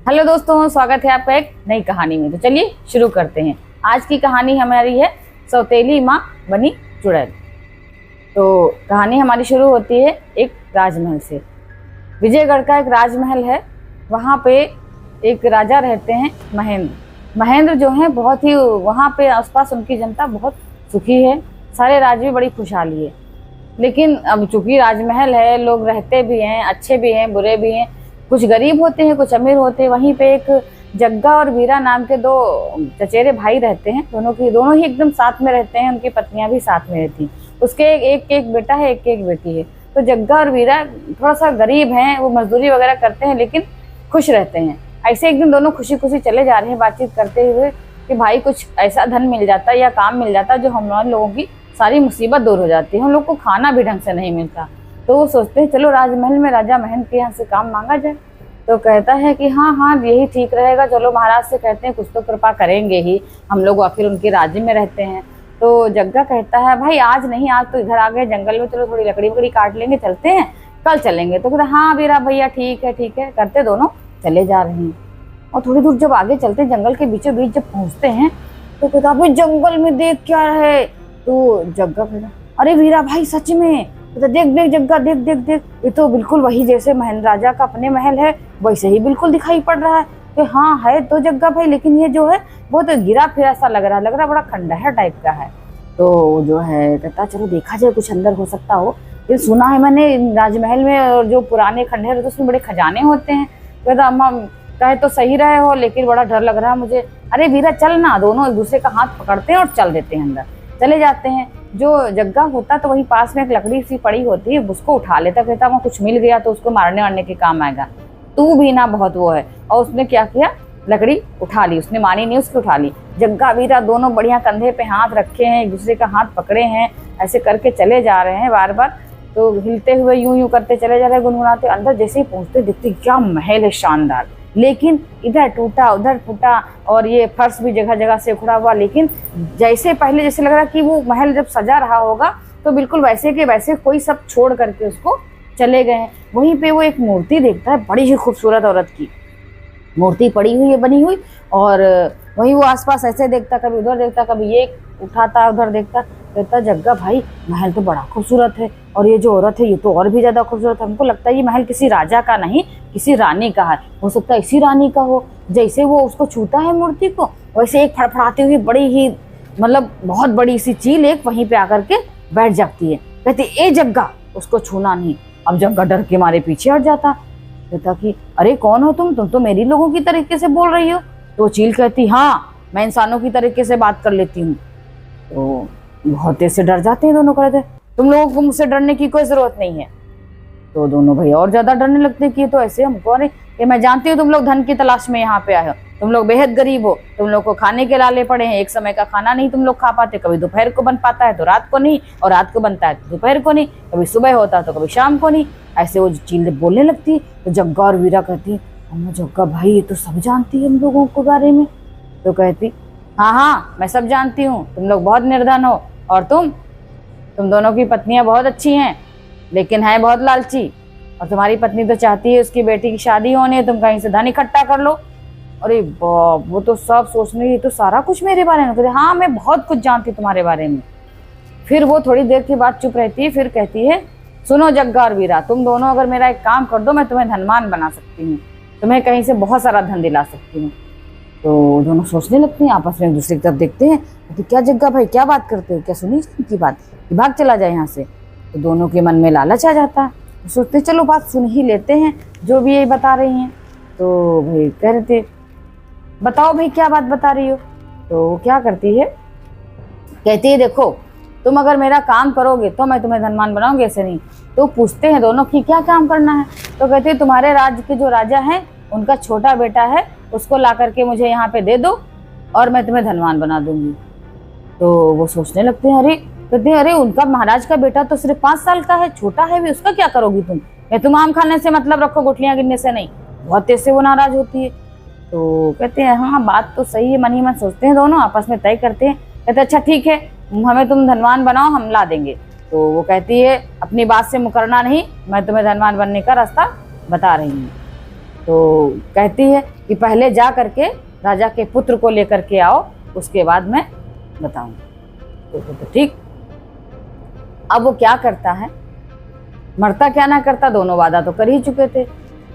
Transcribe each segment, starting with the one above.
Hello दोस्तों, स्वागत है आपका एक नई कहानी में। तो चलिए शुरू करते हैं। आज की कहानी हमारी है सौतेली माँ बनी चुड़ैल। तो कहानी हमारी शुरू होती है एक राजमहल से। विजयगढ़ का एक राजमहल है। वहाँ पे एक राजा रहते हैं महेंद्र। महेंद्र जो है बहुत ही वहाँ पे आसपास उनकी जनता बहुत सुखी है। सारे राज्य में बड़ी खुशहाली है। लेकिन अब चूंकि राजमहल है, लोग रहते भी हैं, अच्छे भी हैं, बुरे भी हैं, कुछ गरीब होते हैं, कुछ अमीर होते हैं। वहीं पे एक जग्गा और वीरा नाम के दो चचेरे भाई रहते हैं। दोनों ही एकदम साथ में रहते हैं। उनकी पत्नियां भी साथ में रहती हैं। उसके एक एक बेटा है, एक एक बेटी है। तो जग्गा और वीरा थोड़ा सा गरीब हैं, वो मजदूरी वगैरह करते हैं लेकिन खुश रहते हैं। ऐसे एक दिन दोनों खुशी खुशी चले जा रहे हैं बातचीत करते हुए कि भाई कुछ ऐसा धन मिल जाता या काम मिल जाता जो हम लोगों की सारी मुसीबत दूर हो जाती है। हम लोग को खाना भी ढंग से नहीं मिलता। तो वो सोचते हैं चलो राजमहल में राजा महेंद्र के यहाँ से काम मांगा जाए। तो कहता है कि हाँ हाँ यही ठीक रहेगा, चलो महाराज से कहते हैं, कुछ तो कृपा करेंगे ही, हम लोग आखिर उनके राज्य में रहते हैं। तो जग्गा कहता है भाई आज नहीं, आज तो इधर आ गए जंगल में, चलो थोड़ी लकड़ी वकड़ी काट लेंगे, चलते हैं, कल चलेंगे। तो कहता हाँ वीरा भैया ठीक है करते दोनों चले जा रहे हैं। और थोड़ी दूर जब आगे चलते जंगल के बीचों बीच जब पहुंचते हैं तो कहता भाई जंगल में देख क्या है। तो जग्गा कहता अरे वीरा भाई सच में। तो देख देख जग्गा देख देख देख, ये तो बिल्कुल वही जैसे महेंद्र राजा का अपने महल है वैसे ही बिल्कुल दिखाई पड़ रहा है। तो हाँ है तो जग्गा भाई, लेकिन ये जो है बहुत गिरा फिरा सा लग रहा बड़ा खंडहर टाइप का है। तो जो है कहता चलो देखा जाए, कुछ अंदर हो सकता हो। ये सुना है मैंने राजमहल में और जो पुराने खंडहर तो उसमें बड़े खजाने होते हैं। कहता अम्मा कहे तो सही रहे हो लेकिन बड़ा डर लग रहा है मुझे। अरे वीरा चल ना, दोनों एक दूसरे का हाथ पकड़ते हैं और चल देते हैं अंदर। चले जाते हैं। जो जग्गा होता तो वहीं पास में एक लकड़ी सी पड़ी होती है, उसको उठा लेता। कहता वहाँ कुछ मिल गया तो उसको मारने वारने के काम आएगा। तू भी ना बहुत वो है। और उसने क्या किया, लकड़ी उठा ली। उसने मानी नहीं, उसकी उठा ली। जग्गा वीरा दोनों बढ़िया कंधे पे हाथ रखे हैं, एक दूसरे का हाथ पकड़े हैं, ऐसे करके चले जा रहे हैं बार बार। तो हिलते हुए यूं करते चले जा रहे हैं, गुनगुनाते। अंदर जैसे ही पहुंचते दिखते क्या महल है शानदार, लेकिन इधर टूटा उधर फूटा और ये फर्श भी जगह जगह से उखड़ा हुआ। लेकिन जैसे पहले जैसे लग रहा कि वो महल जब सजा रहा होगा तो बिल्कुल वैसे के वैसे कोई सब छोड़ करके उसको चले गए हैं। वहीं पे वो एक मूर्ति देखता है, बड़ी ही खूबसूरत औरत की मूर्ति पड़ी हुई है बनी हुई। और वहीं वो आसपास ऐसे देखता, कभी उधर देखता, कभी ये उठाता उधर देखता। कहता जग्गा भाई महल तो बड़ा खूबसूरत है और ये जो औरत है ये तो और भी ज्यादा खूबसूरत है। हमको लगता है ये महल किसी राजा का नहीं किसी रानी का है। हो सकता है इसी रानी का हो। जैसे वो उसको छूता है मूर्ति को, वैसे एक फड़फड़ाती हुई बड़ी ही मतलब बहुत बड़ी सी चील एक वहीं पे आकर के बैठ जाती है। कहती ए जग्गा उसको छूना नहीं। अब जग्गा डर के मारे पीछे हट जाता। कहता कि अरे कौन हो तुम तो मेरी लोगों की तरीके से बोल रही हो। तो चील कहती हाँ मैं इंसानों की तरीके से बात कर लेती हूँ। तो बहुत तेज से डर जाते हैं दोनों। कहते तुम लोगों को मुझसे डरने की कोई जरूरत नहीं है। तो दोनों भाई और ज्यादा डरने लगते कि ये तो ऐसे हमको, अरे ये मैं जानती हूँ तुम लोग धन की तलाश में यहाँ पे आए हो, तुम लोग बेहद गरीब हो, तुम लोग को खाने के लाले पड़े हैं, एक समय का खाना नहीं तुम लोग खा पाते, कभी दोपहर को बन पाता है तो रात को नहीं, और रात को बनता है तो दोपहर को नहीं, कभी सुबह होता है तो कभी शाम को नहीं। ऐसे वो चील बोलने लगती। तो जग्गा और वीरा कहती अम्मा जग्गा भाई ये तो सब जानती है हम लोगों के बारे में। तो कहती हाँ मैं सब जानती हूँ, तुम लोग बहुत निर्धन हो और तुम दोनों की पत्नियां बहुत अच्छी हैं लेकिन है बहुत लालची, और तुम्हारी पत्नी तो चाहती है उसकी बेटी की शादी होने, तुम कहीं से धन इकट्ठा कर लो। अरे बाप, वो तो सब सोचने ये तो सारा कुछ मेरे बारे में। कहते हाँ मैं बहुत कुछ जानती हूँ तुम्हारे बारे में। फिर वो थोड़ी देर के बाद चुप रहती है, फिर कहती है सुनो जग्गा और वीरा, तुम दोनों अगर मेरा एक काम कर दो मैं तुम्हें धनवान बना सकती हूँ, तुम्हें कहीं से बहुत सारा धन दिला सकती हूँ। तो दोनों सोचने लगते हैं, आपस में एक दूसरे की तरफ देखते हैं। तो क्या जग्गा भाई क्या बात करते हो, क्या सुनी की बात कि भाग चला जाए यहाँ से। तो दोनों के मन में लालच आ जाता है, सोचते चलो बात सुन ही लेते हैं जो भी ये बता रही हैं। तो भाई कह रहे थे बताओ भाई क्या बात बता रही हो। तो वो क्या करती है, कहती है देखो तुम अगर मेरा काम करोगे तो मैं तुम्हें धनवान बनाऊंगी, ऐसे नहीं। तो पूछते हैं दोनों कि क्या काम करना है। तो कहते हैं तुम्हारे राज्य के जो राजा हैं उनका छोटा बेटा है, उसको ला करके मुझे यहाँ पे दे दो और मैं तुम्हें धनवान बना दूंगी। तो वो सोचने लगते हैं, अरे कहते हैं अरे उनका महाराज का बेटा तो सिर्फ 5 साल का है, छोटा है भी, उसका क्या करोगी तुम, या तुम आम खाने से मतलब रखो गुठलियां गिनने से नहीं। बहुत तेज से वो नाराज होती है। तो कहते हैं हाँ बात तो सही है, मन ही मन सोचते हैं दोनों, आपस में तय करते हैं। कहते अच्छा ठीक है हमें तुम धनवान बनाओ, हम ला देंगे। तो वो कहती है अपनी बात से मुकरना नहीं, मैं तुम्हें धनवान बनने का रास्ता बता रही हूँ। तो कहती है कि पहले जा करके राजा के पुत्र को लेकर के आओ, उसके बाद मैं बताऊंगी। तो ठीक। अब वो क्या करता है, मरता क्या ना करता, दोनों वादा तो कर ही चुके थे,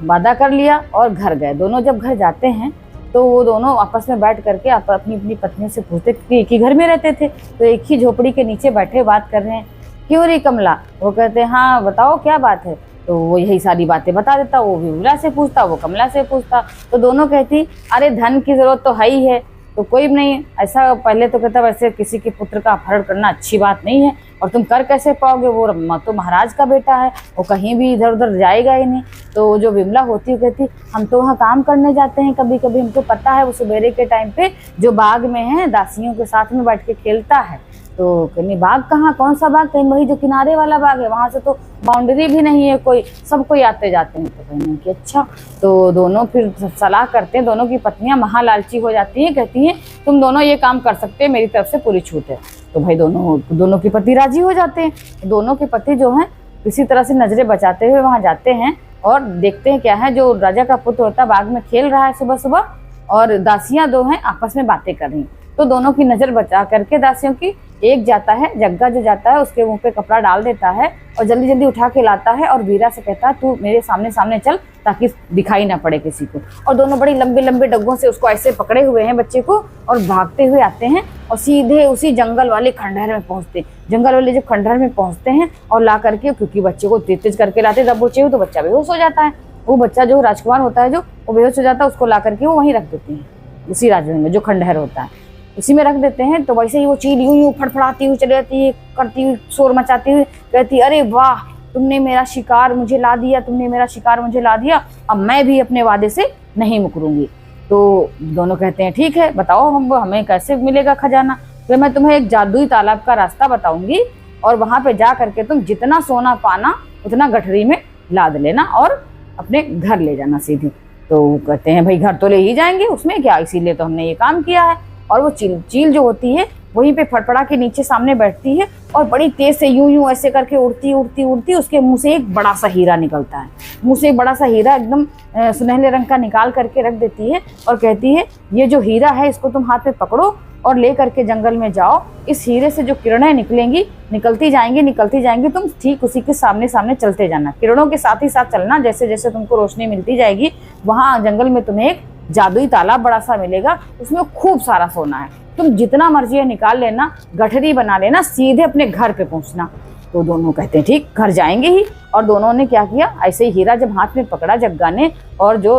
वादा कर लिया और घर गए। दोनों जब घर जाते हैं तो वो दोनों आपस में बैठ करके अपनी अपनी पत्नियों से पूछते, कि एक ही घर में रहते थे तो एक ही झोपड़ी के नीचे बैठे बात कर रहे हैं। क्यों रे कमला? वो कहते हैं हाँ बताओ क्या बात है। तो वो यही सारी बातें बता देता, वो विमला से पूछता, वो कमला से पूछता। तो दोनों कहती अरे धन की जरूरत तो है ही है, तो कोई नहीं ऐसा। पहले तो कहता वैसे किसी के पुत्र का अपहरण करना अच्छी बात नहीं है, और तुम कर कैसे पाओगे, वो तो महाराज का बेटा है, वो कहीं भी इधर उधर जाएगा ही नहीं। तो जो विमला होती है कहती हम तो वहाँ काम करने जाते हैं कभी कभी, हमको पता है वो सवेरे के टाइम पे जो बाग में है दासियों के साथ में बैठ के खेलता है। तो कहनी बाग कहाँ, कौन सा बाग? कहीं वही जो किनारे वाला बाग है, वहाँ से तो बाउंड्री भी नहीं है, कोई सब कोई आते जाते हैं। तो कहने कि अच्छा। तो दोनों फिर सलाह करते हैं, दोनों की पत्नियां महालालची हो जाती हैं, कहती हैं तुम दोनों ये काम कर सकते हैं, मेरी तरफ से पूरी छूट है। तो भाई दोनों के पति राजी हो जाते हैं। दोनों के पति जो हैं किसी तरह से नजरें बचाते हुए वहाँ जाते हैं और देखते हैं क्या है, जो राजा का पुत्र होता है बाग में खेल रहा है सुबह सुबह, और दासियां दो हैं आपस में बातें कर रही हैं। तो दोनों की नजर बचा करके दासियों की एक जाता है, जग्गा जो जाता है उसके मुंह पे कपड़ा डाल देता है और जल्दी जल्दी उठा के लाता है और वीरा से कहता है तू मेरे सामने सामने चल ताकि दिखाई ना पड़े किसी को। और दोनों बड़ी लंबे लंबे डग्गों से उसको ऐसे पकड़े हुए हैं बच्चे को, और भागते हुए आते हैं और सीधे उसी जंगल वाले खंडहर में पहुंचते। जंगल वाले जब खंडहर में पहुंचते हैं और ला करके, क्योंकि बच्चे को तेज तेज करके लाते जब बच्चे हो तो बच्चा बेहोश हो जाता है। वो बच्चा जो राजकुमार होता है जो वो बेहोश हो जाता है, उसको ला करके वो वहीं रख देते हैं उसी राजमहल में जो खंडहर होता है उसी में रख देते हैं। तो वैसे ही वो चील यूं यूं फड़फड़ाती हुई चली जाती है, करती हुई शोर मचाती हुई कहती अरे वाह तुमने मेरा शिकार मुझे ला दिया, तुमने मेरा शिकार मुझे ला दिया, अब मैं भी अपने वादे से नहीं मुकरूंगी। तो दोनों कहते हैं ठीक है बताओ हमें कैसे मिलेगा खजाना। तो मैं तुम्हें एक जादुई तालाब का रास्ता बताऊंगी और वहां पे जा करके तुम जितना सोना पाना उतना गठरी में लाद लेना और अपने घर ले जाना सीधे। तो कहते हैं भाई घर तो ले ही जाएंगे, उसमें क्या, इसीलिए तो हमने ये काम किया है। और वो चील जो होती है वहीं पे फड़फड़ा के नीचे सामने बैठती है और बड़ी तेज से यूं यूं ऐसे करके उड़ती उड़ती उड़ती उसके मुंह से एक बड़ा सा हीरा निकलता है। मुंह से एक बड़ा सा हीरा एकदम सुनहले रंग का निकाल करके रख देती है और कहती है ये जो हीरा है इसको तुम हाथ में पकड़ो और ले करके जंगल में जाओ। इस हीरे से जो किरणें निकलेंगी निकलती जाएंगी, तुम ठीक उसी के सामने सामने चलते जाना, किरणों के साथ ही साथ चलना। जैसे जैसे तुमको रोशनी मिलती जाएगी वहाँ जंगल में तुम्हें एक जादुई तालाब बड़ा सा मिलेगा, उसमें खूब सारा सोना है, तुम जितना मर्जी है निकाल लेना, गठरी बना लेना, सीधे अपने घर पे पहुंचना। तो दोनों कहते हैं ठीक घर जाएंगे ही। और दोनों ने क्या किया, ऐसे ही हीरा जब हाथ में पकड़ा जग्गा ने, और जो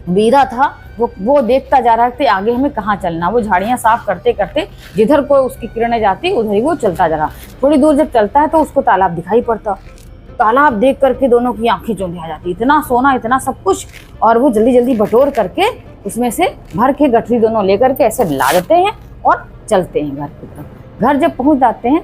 वीरा था वो देखता जा रहा था आगे हमें कहाँ चलना। वो झाड़ियाँ साफ करते करते जिधर कोई उसकी किरणें जाती उधर ही वो चलता जा रहा। थोड़ी दूर जब चलता है तो उसको तालाब दिखाई पड़ता। तालाब देख करके दोनों की आंखें चौंधी आ जाती, इतना सोना इतना सब कुछ। और वो जल्दी जल्दी बटोर करके उसमें से भर के गठरी दोनों लेकर के ऐसे ला देते हैं और चलते हैं घर की तरफ। घर जब पहुंच जाते हैं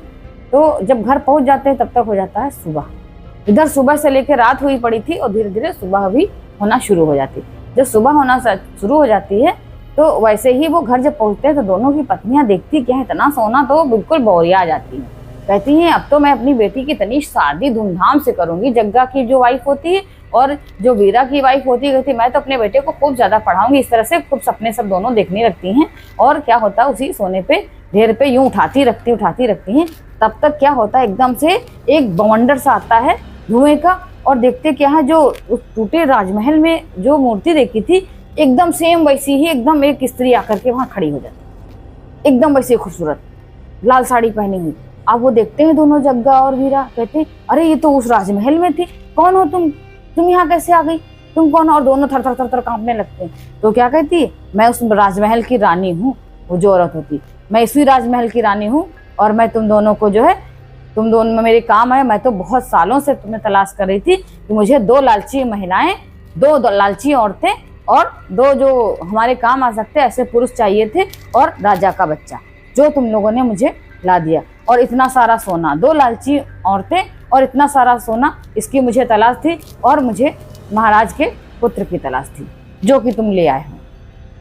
तो जब घर पहुंच जाते हैं तब तक हो जाता है सुबह। इधर सुबह से लेकर रात हुई पड़ी थी और धीरे धीरे सुबह भी होना शुरू हो जाती। जब सुबह होना शुरू हो जाती है तो वैसे ही वो घर जब पहुंचते हैं तो दोनों की पत्नियां देखती क्या है इतना सोना, तो बिल्कुल बौरिया आ जाती हैं। कहती हैं अब तो मैं अपनी बेटी की इतनी शादी धूमधाम से करूंगी। जग्गा की जो वाइफ होती है और जो वीरा की वाइफ होती है कहती मैं तो अपने बेटे को खूब ज्यादा पढ़ाऊंगी। इस तरह से खूब सपने सब दोनों देखने लगती हैं। और क्या होता है उसी सोने पे ढेर पे यूं उठाती रखती हैं। तब तक क्या होता है एकदम से एक बवंडर सा आता है धुएं का, और देखते क्या है जो उस टूटे राजमहल में जो मूर्ति देखी थी एकदम सेम वैसी ही एकदम एक स्त्री आकर के वहां खड़ी हो जाती, एकदम वैसी खूबसूरत लाल साड़ी पहनी हुई। अब वो देखते हैं दोनों जग्गा और वीरा, कहते हैं अरे ये तो उस राजमहल में थी, कौन हो तुम यहाँ कैसे आ गई, तुम कौन हो? और दोनों थर थर थर थर कांपने लगते हैं। तो क्या कहती है मैं उस राजमहल की रानी हूँ। वो जो औरत होती मैं इसी राजमहल की रानी हूँ और मैं तुम दोनों को जो है तुम दोनों में मेरे काम है। मैं तो बहुत सालों से तुम्हें तलाश कर रही थी कि मुझे दो लालची महिलाएं, दो लालची औरतें और दो जो हमारे काम आ सकते ऐसे पुरुष चाहिए थे, और राजा का बच्चा जो तुम लोगों ने मुझे ला दिया। और इतना सारा सोना, दो लालची औरतें और इतना सारा सोना, इसकी मुझे तलाश थी और मुझे महाराज के पुत्र की तलाश थी जो कि तुम ले आए हो।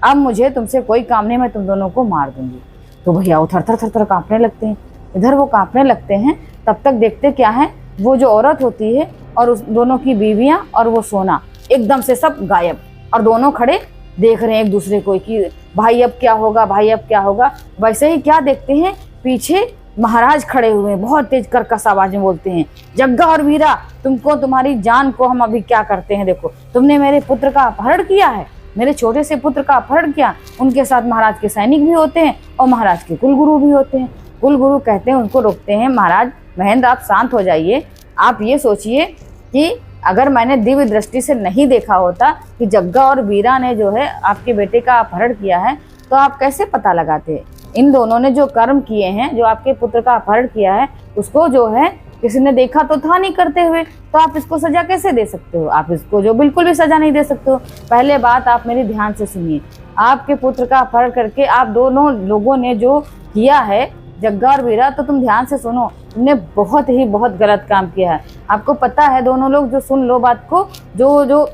अब मुझे तुमसे कोई काम नहीं, मैं तुम दोनों को मार दूंगी। तो भैया वो थर थर थर कांपने लगते हैं। इधर वो कांपने लगते हैं तब तक देखते क्या है वो जो औरत होती है और उस दोनों की बीवियां और वो सोना एकदम से सब गायब, और दोनों खड़े देख रहे हैं एक दूसरे को कि भाई अब क्या होगा, भाई अब क्या होगा। वैसे ही क्या देखते हैं, पीछे महाराज खड़े हुए हैं, बहुत तेज कर्कश आवाज में बोलते हैं, जग्गा और वीरा, तुमको तुम्हारी जान को हम अभी क्या करते हैं, देखो तुमने मेरे पुत्र का अपहरण किया है, मेरे छोटे से पुत्र का अपहरण किया। उनके साथ महाराज के सैनिक भी होते हैं और महाराज के कुलगुरु भी होते हैं। कुलगुरु कहते हैं, उनको रोकते हैं, महाराज महेंद्र आप शांत हो जाइए, आप ये सोचिए कि अगर मैंने दिव्य दृष्टि से नहीं देखा होता कि जग्गा और वीरा ने जो है आपके बेटे का अपहरण किया है, तो आप कैसे पता लगाते। इन दोनों ने जो कर्म किए हैं, जो आपके पुत्र का अपहरण किया है, उसको जो है किसी ने देखा तो था नहीं करते हुए, तो आप इसको सजा कैसे दे सकते हो। आप इसको जो बिल्कुल भी सजा नहीं दे सकते हो। पहले बात आप मेरी ध्यान से सुनिए, आपके पुत्र का अपहरण करके आप दोनों लोगों ने जो किया है, जग्गा और वीरा, तो तुम ध्यान से सुनो, तुमने बहुत गलत काम किया है। आपको पता है, दोनों लोग जो सुन लो बात को, जो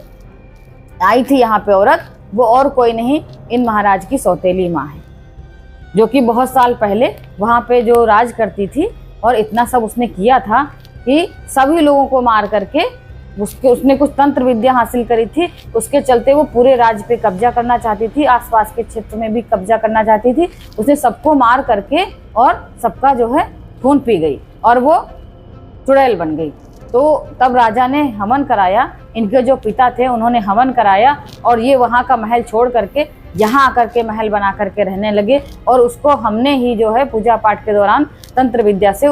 आई थी यहाँ पे औरत, वो और कोई नहीं, इन महाराज की सौतेली माँ है, जो कि बहुत साल पहले वहाँ पे जो राज करती थी, और इतना सब उसने किया था कि सभी लोगों को मार करके उसने कुछ तंत्र विद्या हासिल करी थी। उसके चलते वो पूरे राज्य पे कब्जा करना चाहती थी, आसपास के क्षेत्र में भी कब्जा करना चाहती थी। उसने सबको मार करके और सबका जो है खून पी गई और वो चुड़ैल बन गई। तो तब राजा ने हवन कराया, इनके जो पिता थे उन्होंने हवन कराया, और ये वहाँ का महल छोड़ करके यहाँ आकर के महल बना करके रहने लगे। और उसको हमने ही जो है पूजा पाठ के दौरान तंत्र विद्या से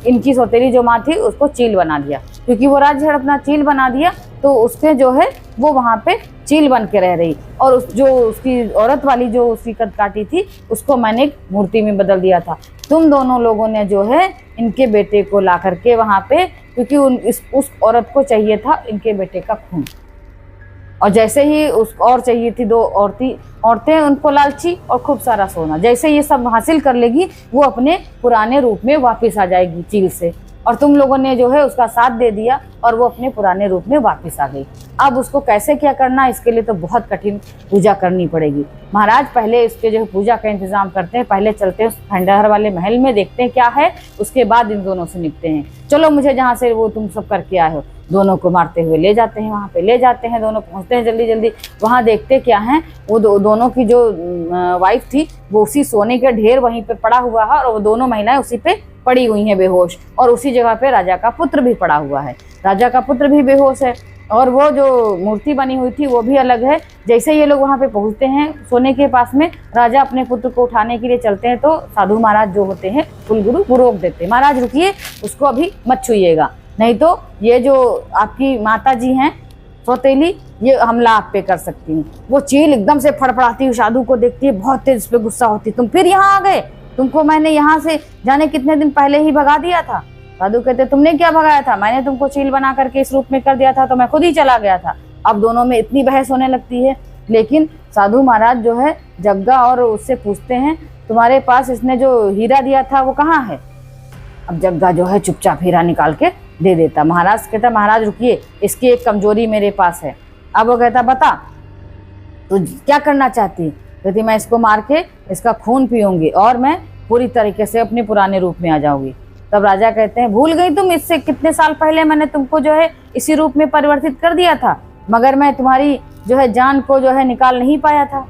इनकी सौतेली जो माँ थी उसको चील बना दिया, क्योंकि वो राज्य अपना चील बना दिया, तो उसके जो है वो वहाँ पे चील बन के रह रही। और जो उसकी औरत वाली जो उसकी कद काटी थी, उसको मैंने एक मूर्ति में बदल दिया था। तुम दोनों लोगों ने जो है इनके बेटे को ला करके वहाँ पे, क्योंकि उस औरत को चाहिए था इनके बेटे का खून, और जैसे ही उस और चाहिए थी 2 औरतें, उनको लालची और खूब सारा सोना। जैसे ये सब हासिल कर लेगी, वो अपने पुराने रूप में वापस आ जाएगी चील से, और तुम लोगों ने जो है उसका साथ दे दिया और वो अपने पुराने रूप में वापस आ गई। अब उसको कैसे क्या करना, इसके लिए तो बहुत कठिन पूजा करनी पड़ेगी। महाराज पहले इसके जो पूजा का इंतजाम करते हैं, पहले चलते हैं खंडहर वाले महल में, देखते हैं क्या है, उसके बाद इन दोनों से निपटते हैं। चलो मुझे जहाँ से वो तुम सब करके आए हो। दोनों को मारते हुए ले जाते हैं, वहाँ पे ले जाते हैं, दोनों पहुँचते हैं जल्दी जल्दी। वहाँ देखते क्या है, वो दोनों की जो वाइफ थी वो उसी सोने के ढेर वहीं पे पड़ा हुआ है, और वो दोनों महिलाएं उसी पे पड़ी हुई हैं बेहोश, और उसी जगह पे राजा का पुत्र भी पड़ा हुआ है, राजा का पुत्र भी बेहोश है, और वो जो मूर्ति बनी हुई थी वो भी अलग है। जैसे ये लोग वहाँ पे पहुँचते हैं सोने के पास में, राजा अपने पुत्र को उठाने के लिए चलते हैं, तो साधु महाराज जो होते हैं कुलगुरु, वो रोक देते हैं, महाराज रुकिए, उसको अभी मत छुइएगा, नहीं तो ये जो आपकी माता जी हैं सौतेली, ये हमला आप पे कर सकती हैं। वो चील एकदम से फड़फड़ाती हुई साधु को देखती है, बहुत तेज पे गुस्सा होती, तुम फिर यहाँ आ गए, तुमको मैंने यहाँ से जाने कितने दिन पहले ही भगा दिया था। साधु कहते तुमने क्या भगाया था, मैंने तुमको चील बना करके इस रूप में कर दिया था, तो मैं खुद ही चला गया था। अब दोनों में इतनी बहस होने लगती है, लेकिन साधु महाराज जो है जग्गा और उससे पूछते हैं, तुम्हारे पास इसने जो हीरा दिया था वो कहाँ है। अब जग्गा जो है चुपचाप हीरा निकाल के दे देता। महाराज कहता महाराज रुकिए, इसकी एक कमजोरी मेरे पास है। अब वो कहता बता तो क्या करना चाहती। कहती मैं इसको मार के इसका खून पीऊंगी और मैं पूरी तरीके से अपने पुराने रूप में आ जाऊंगी। तब राजा कहते हैं भूल गई तुम, इससे कितने साल पहले मैंने तुमको जो है इसी रूप में परिवर्तित कर दिया था, मगर मैं तुम्हारी जो है जान को जो है निकाल नहीं पाया था।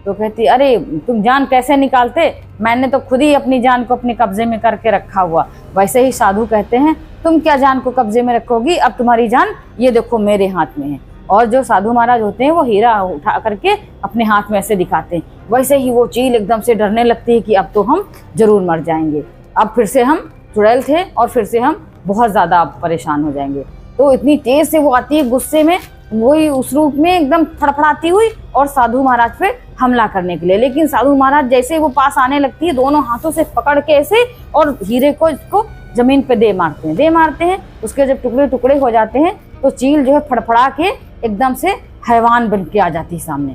तो कहती अरे तुम जान कैसे निकालते, मैंने तो खुद ही अपनी जान को अपने कब्जे में करके रखा हुआ। वैसे ही साधु कहते हैं तुम क्या जान को कब्जे में रखोगी, अब तुम्हारी जान ये देखो मेरे हाथ में है। और जो साधु महाराज होते हैं वो हीरा उठा करके अपने हाथ में ऐसे दिखाते हैं। वैसे ही वो चील एकदम से डरने लगती है कि अब तो हम जरूर मर जाएंगे, अब फिर से हम चुड़ैल थे और फिर से हम बहुत ज़्यादा परेशान हो जाएंगे। तो इतनी तेज से वो आती है गुस्से में, वही उस रूप में एकदम फड़फड़ाती हुई और साधु महाराज पे हमला करने के लिए। लेकिन साधु महाराज जैसे वो पास आने लगती है, दोनों हाथों से पकड़ के ऐसे और हीरे को इसको जमीन पे दे मारते हैं। उसके जब टुकड़े टुकड़े हो जाते हैं तो चील जो है फड़फड़ा के एकदम से हैवान बन के आ जाती है सामने।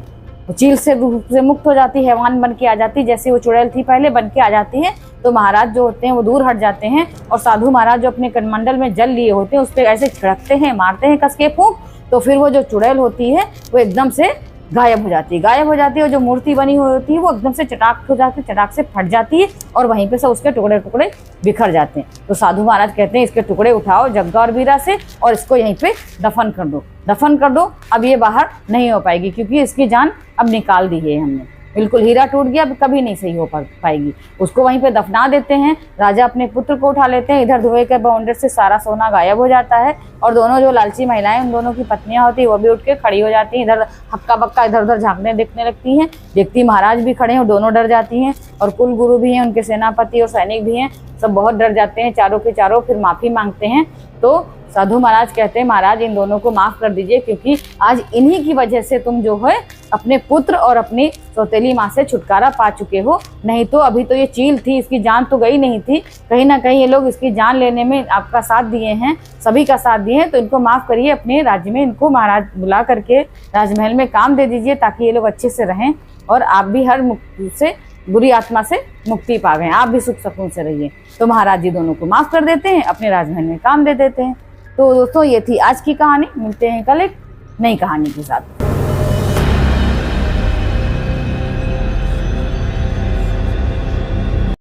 वो चील से रूप से मुक्त हो जाती, हैवान बन के आ जाती, जैसे वो चुड़ैल थी पहले बन के आ जाती है। तो महाराज जो होते हैं वो दूर हट जाते हैं और साधु महाराज जो अपने कमंडल में जल लिए होते हैं उस पर ऐसे छिड़कते हैं, मारते हैं कस के फूंक। तो फिर वो जो चुड़ैल होती है वो एकदम से गायब हो जाती है। गायब हो जाती है और जो मूर्ति बनी हुई होती है वो एकदम से चटाक हो जाती है, चटाक से फट जाती है और वहीं पे से उसके टुकड़े टुकड़े बिखर जाते हैं। तो साधु महाराज कहते हैं इसके टुकड़े उठाओ जग्गा और वीरा से और इसको यहीं पे दफन कर दो, दफन कर दो। अब ये बाहर नहीं हो पाएगी क्योंकि इसकी जान अब निकाल दी है हमने। बिल्कुल हीरा टूट गया, अब कभी नहीं सही हो पाएगी। उसको वहीं पे दफना देते हैं। राजा अपने पुत्र को उठा लेते हैं। इधर धुएं के बाउंडर से सारा सोना गायब हो जाता है और दोनों जो लालची महिलाएं उन दोनों की पत्नियां होती है वो भी उठ के खड़ी हो जाती हैं। इधर हक्का बक्का इधर उधर झांकने देखने लगती हैं। देखती महाराज भी खड़े हैं और दोनों डर जाती हैं और कुल गुरु भी हैं, उनके सेनापति और सैनिक भी हैं, सब बहुत डर जाते हैं चारों के चारों। फिर माफी मांगते हैं। तो साधु महाराज कहते हैं महाराज इन दोनों को माफ कर दीजिए क्योंकि आज इन्हीं की वजह से तुम जो है अपने पुत्र और अपनी सौतेली माँ से छुटकारा पा चुके हो। नहीं तो अभी तो ये चील थी, इसकी जान तो गई नहीं थी। कहीं ना कहीं ये लोग इसकी जान लेने में आपका साथ दिए हैं, सभी का साथ दिए हैं। तो इनको माफ करिए, अपने राज्य में इनको महाराज बुला करके राजमहल में काम दे दीजिए ताकि ये लोग अच्छे से रहें और आप भी हर से बुरी आत्मा से मुक्ति पा गए, आप भी सुख सुकून से रहिए। तो महाराज जी दोनों को माफ कर देते हैं, अपने राजमहल में काम दे देते हैं। तो दोस्तों ये थी आज की कहानी। मिलते हैं कल एक नई कहानी के साथ।